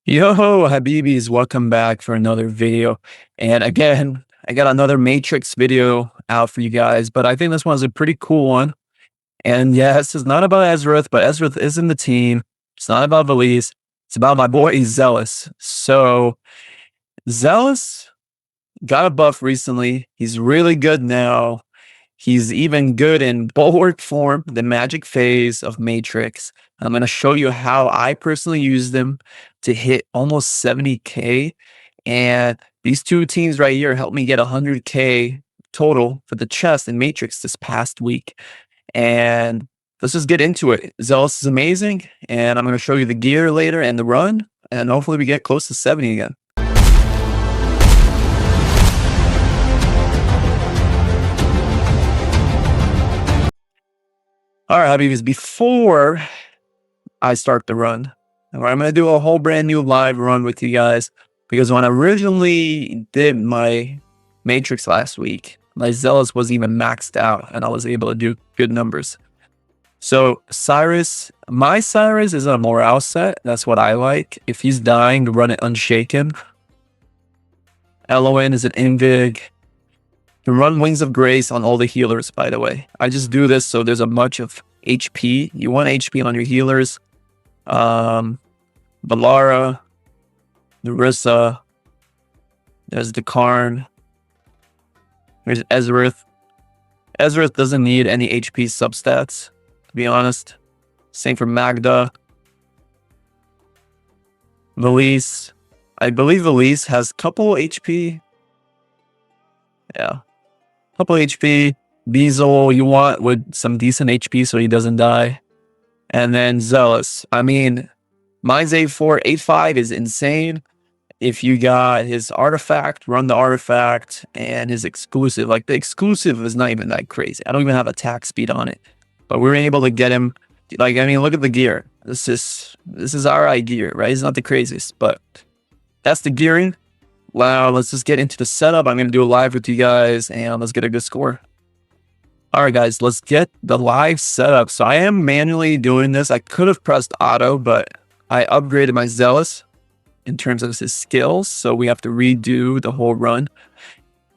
Yo, Habibis, welcome back for another video. And again, I got another Matrix video out for you guys, but I think this one's a pretty cool one. And yes, it's not about Ezareth, but Ezareth is in the team. It's not about Velisse. It's about my boy Zealous. So Zealous got a buff recently. He's really good now. He's even good in bulwark form, the magic phase of Matrix. I'm going to show you how I personally used them to hit almost 70K. And these two teams right here helped me get 100K total for the chest in Matrix this past week. And let's just get into it. Zealous is amazing. And I'm going to show you the gear later and the run. And hopefully we get close to 70 again. All right, Habibis, before I start the run, I'm going to do a whole brand new live run with you guys, because when I originally did my Matrix last week, my Zealous was even maxed out and I was able to do good numbers. So Cyrus, my Cyrus is a morale set. That's what I like. If he's dying, to run it unshaken. Eloin is an invig. To run Wings of Grace on all the healers, by the way. I just do this so there's a bunch of HP. You want HP on your healers. Valara, Narissa. There's the Karn. There's Ezareth. Ezareth doesn't need any HP substats, to be honest. Same for Magda. Velisse. I believe Velisse has a couple HP. Yeah. Couple HP. Bezel you want with some decent HP so he doesn't die. And then Zealous. I mean, mine's 8-4, 8-5 is insane. If you got his artifact, run the artifact, and his exclusive. Like, the exclusive is not even that crazy. I don't even have attack speed on it. But we were able to get him. Like, I mean, look at the gear. This is our gear, right? It's not the craziest, but that's the gearing. Wow, let's just get into the setup. I'm going to do a live with you guys, and let's get a good score. All right, guys, let's get the live setup. So I am manually doing this. I could have pressed auto, but I upgraded my Zealous in terms of his skills. So we have to redo the whole run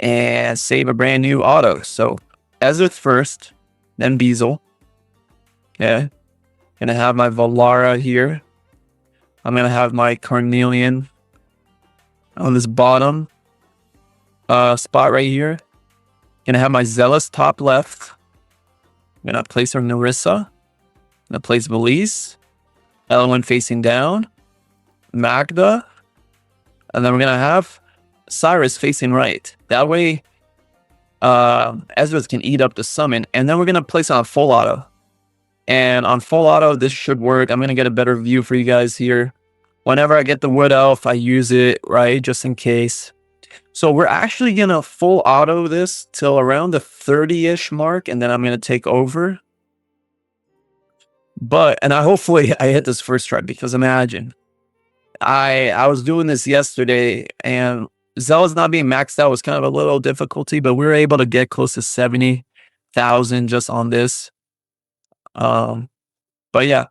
and save a brand new auto. So Ezareth first, then Bezel. Okay. Gonna have my Valara here. I'm gonna have my Carnelian on this bottom spot right here. Gonna have my Zealous top left. I'm gonna place her Narissa. Gonna place Velisse. Eloin facing down. Magda. And then we're gonna have Cyrus facing right. That way Ezra can eat up the summon. And then we're gonna place on full auto. And on full auto, this should work. I'm gonna get a better view for you guys here. Whenever I get the Wood Elf, I use it, right? Just in case. So we're actually going to full auto this till around the 30-ish mark, and then I'm going to take over. And hopefully I hit this first try, because imagine, I was doing this yesterday, and Zealous not being maxed out was kind of a little difficulty, but we were able to get close to 70,000 just on this. But yeah.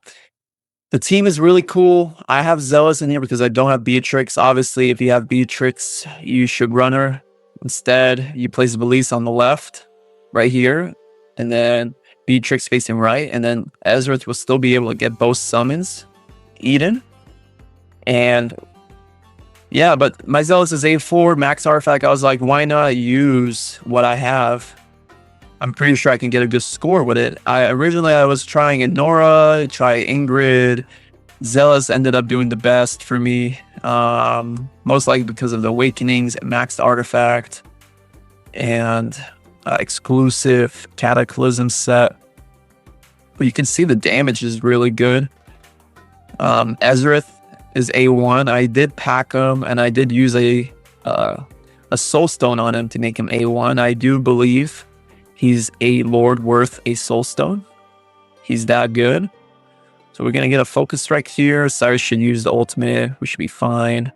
The team is really cool. I have Zealous in here because I don't have Beatrix. Obviously, if you have Beatrix, you should run her. Instead, you place Velisse on the left, right here, and then Beatrix facing right, and then Ezareth will still be able to get both summons, Eden. And yeah, but my Zealous is 8-4, max artifact. I was like, why not use what I have? I'm pretty sure I can get a good score with it. Originally I was trying Nora, try Ingrid. Zealous ended up doing the best for me. Most likely because of the Awakenings, maxed artifact, and exclusive Cataclysm set. But you can see the damage is really good. Ezareth is A1. I did pack him, and I did use a soul stone on him to make him A1. I do believe he's a Lord worth a soul stone. He's that good. So we're going to get a focus strike here. Cyrus should use the ultimate. We should be fine.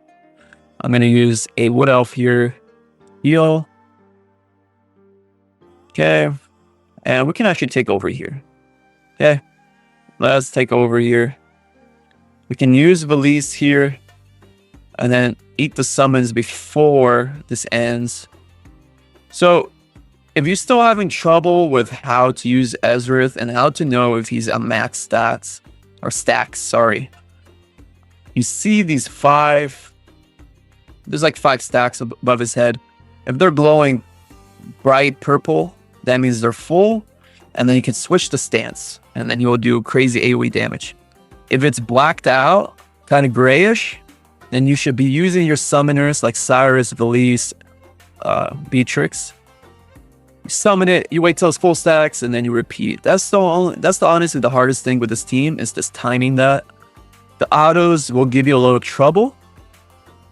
I'm going to use a Wood Elf here. Heal. Okay. And we can actually take over here. Let's take over here. We can use Velisse here and then eat the summons before this ends. So if you're still having trouble with how to use Ezareth and how to know if he's at max stats or stacks, sorry, you see these there's like 5 stacks above his head. If they're glowing bright purple, that means they're full, and then you can switch the stance, and then you'll do crazy AoE damage. If it's blacked out, kind of grayish, then you should be using your summoners like Cyrus, Velisse, Beatrix. You summon it, you wait till it's full stacks, and then you repeat. That's honestly the hardest thing with this team, is just timing that. The autos will give you a little trouble,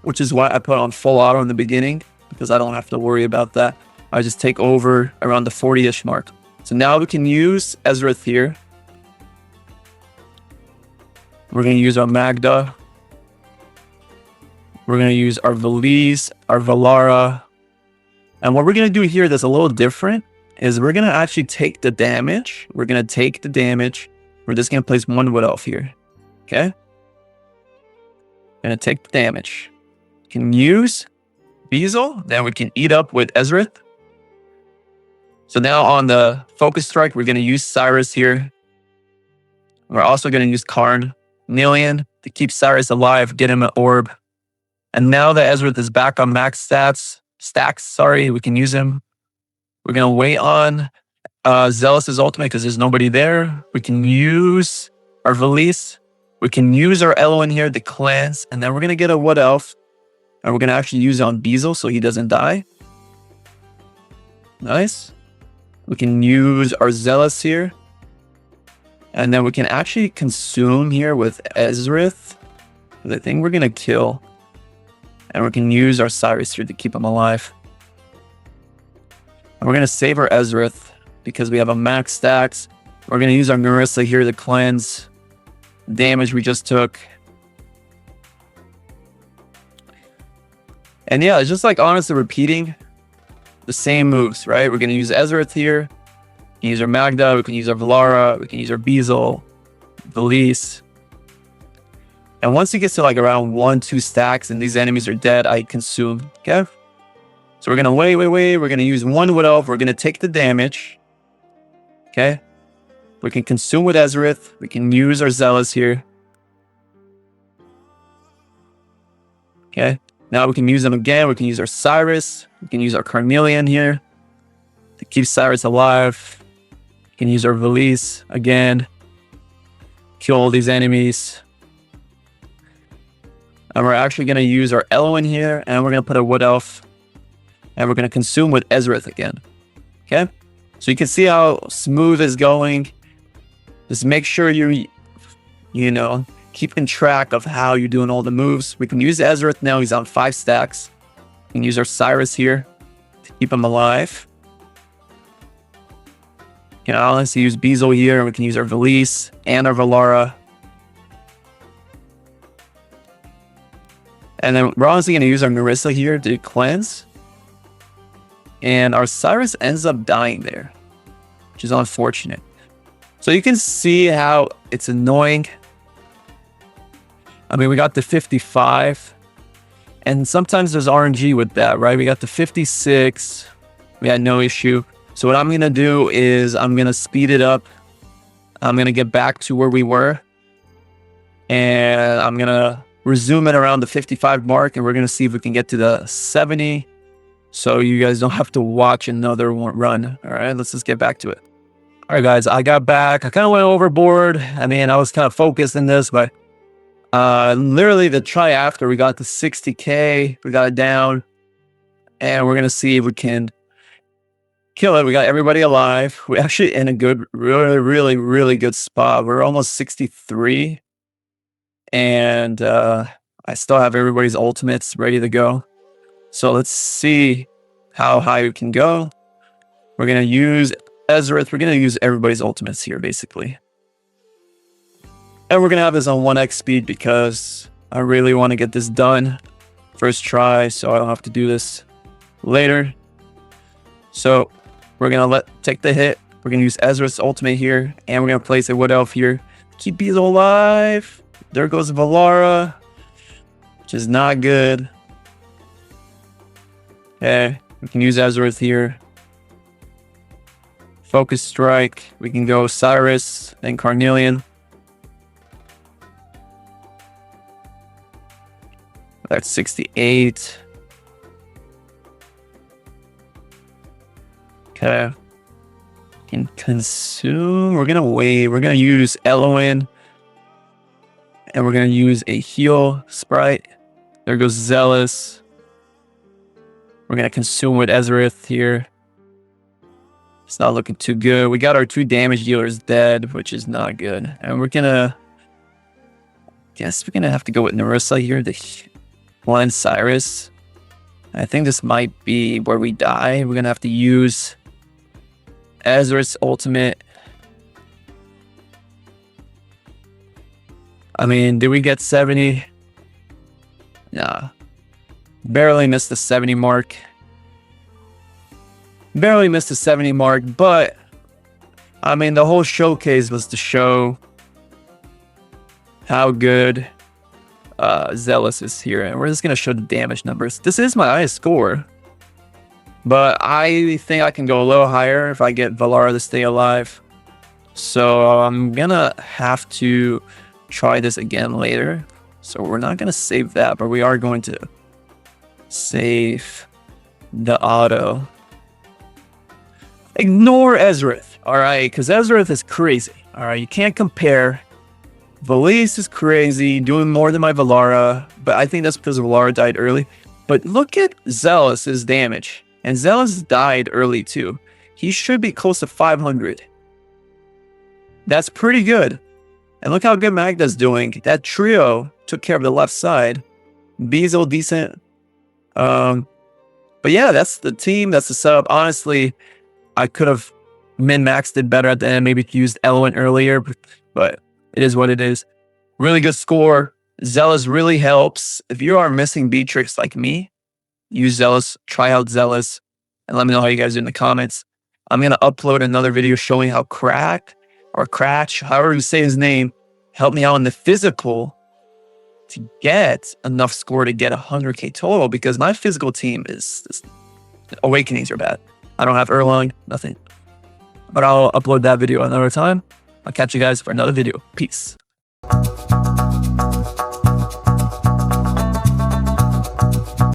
which is why I put on full auto in the beginning, because I don't have to worry about that. I just take over around the 40-ish mark. So now we can use Ezareth here. We're going to use our Magda. We're going to use our Velisse, our Valara. And what we're going to do here that's a little different is we're going to actually take the damage. We're going to take the damage. We're just going to place 1 Wood Elf here. Okay? Going to take the damage. We can use Beazle. Then we can eat up with Ezareth. So now on the Focus Strike, we're going to use Cyrus here. We're also going to use Karn, Nillion to keep Cyrus alive, get him an orb. And now that Ezareth is back on max stacks, sorry, we can use him. We're going to wait on Zealous' ultimate because there's nobody there. We can use our Velisse. We can use our Eloin here to cleanse. And then we're going to get a Wood Elf. And we're going to actually use it on Beazle so he doesn't die. Nice. We can use our Zealous here. And then we can actually consume here with Ezareth. The thing we're going to kill. And we can use our Cyrus here to keep him alive. And we're going to save our Ezareth because we have a max stacks. We're going to use our Marissa here to cleanse damage we just took. And yeah, it's just like honestly repeating the same moves, right? We're going to use Ezareth here. We can use our Magda. We can use our Valara. We can use our Beazle, Velisse. And once it gets to like around 1-2 stacks and these enemies are dead, I consume. Okay? So we're going to wait. We're going to use 1 Wood Elf. We're going to take the damage. Okay? We can consume with Ezareth. We can use our Zealous here. Okay? Now we can use them again. We can use our Cyrus. We can use our Carnelian here to keep Cyrus alive. We can use our Velisse again. Kill all these enemies. And we're actually going to use our Eloin here. And we're going to put a Wood Elf. And we're going to consume with Ezareth again. Okay? So you can see how smooth it's going. Just make sure you know, keeping track of how you're doing all the moves. We can use Ezareth now. He's on 5 stacks. We can use our Cyrus here to keep him alive. We can honestly use Beazle here. And we can use our Velisse and our Valara. And then we're honestly going to use our Marissa here to cleanse. And our Cyrus ends up dying there, which is unfortunate. So you can see how it's annoying. I mean, we got the 55. And sometimes there's RNG with that, right? We got the 56. We had no issue. So what I'm going to do is I'm going to speed it up. I'm going to get back to where we were. And I'm going to resume it around the 55 mark. And we're going to see if we can get to the 70. So you guys don't have to watch another run. All right, let's just get back to it. All right, guys, I got back. I kind of went overboard. I mean, I was kind of focused in this, but literally the try after we got to 60K, we got it down, and we're going to see if we can kill it. We got everybody alive. We're actually in a good, really good spot. We're almost 63, and I still have everybody's ultimates ready to go. So let's see how high we can go. We're going to use Ezareth. We're going to use everybody's ultimates here, basically. And we're going to have this on 1x speed because I really want to get this done first try so I don't have to do this later. So we're going to take the hit. We're going to use Ezra's ultimate here. And we're going to place a Wood Elf here. Keep Beazle alive. There goes Valara. which is not good. Okay, we can use Ezareth here. Focus Strike. We can go Cyrus, then Carnelian. That's 68. Okay. Can consume. We're gonna wait. We're gonna use Eloin. And we're gonna use a heal sprite. There goes Zealous. We're gonna consume with Ezareth here. It's not looking too good. We got our 2 damage dealers dead, which is not good. And we're gonna... Guess we're gonna have to go with Narissa here to one Cyrus. I think this might be where we die. We're gonna have to use Ezra's ultimate. I mean, did we get 70? Nah. Barely missed the 70 mark. Barely missed the 70 mark, but I mean, the whole showcase was to show how good Zealous is here. And we're just going to show the damage numbers. This is my highest score, but I think I can go a little higher if I get Valara to stay alive. So I'm going to have to try this again later. So we're not going to save that, but we are going to save the auto. Ignore Ezareth, alright? Because Ezareth is crazy, alright? You can't compare. Velisse is crazy, doing more than my Valara, but I think that's because Valara died early. But look at Zealous' damage. And Zealous died early too. He should be close to 500. That's pretty good. And look how good Magda's doing. That trio took care of the left side. Bezel, decent. But yeah, that's the team. That's the setup. Honestly, I could have min-maxed it better at the end. Maybe used Eloin earlier, but it is what it is. Really good score. Zealous really helps. If you are missing Beatrix like me, use Zealous. Try out Zealous. And let me know how you guys do in the comments. I'm going to upload another video showing how Crack or Cratch, however you say his name, helped me out in the physical to get enough score to get 100k total, because my physical team is Awakenings are bad. I don't have Erlang, nothing. But I'll upload that video another time. I'll catch you guys for another video. Peace.